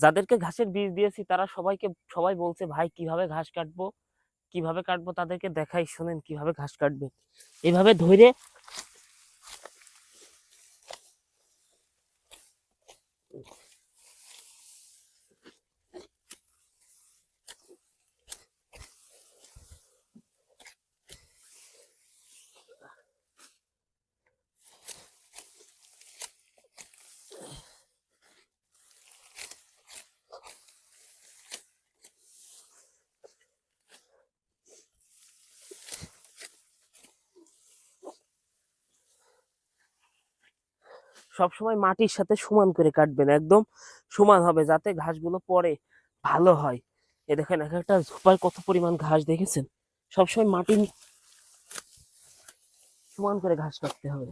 যাদেরকে ঘাসের বীজ দিয়েছি তারা সবাই বলছে ভাই কিভাবে ঘাস কাটবো, কিভাবে কাটবো, তাদেরকে দেখাই, শোনেন কিভাবে ঘাস কাটবে। এভাবে ধরে সবসময় মাটির সাথে সমান করে কাটবেন, একদম সমান হবে যাতে ঘাসগুলো পরে ভালো হয়। এ দেখেন এক একটা ঝোপায় কত পরিমাণ ঘাস, দেখেছেন? সবসময় মাটি সমান করে ঘাস কাটতে হবে।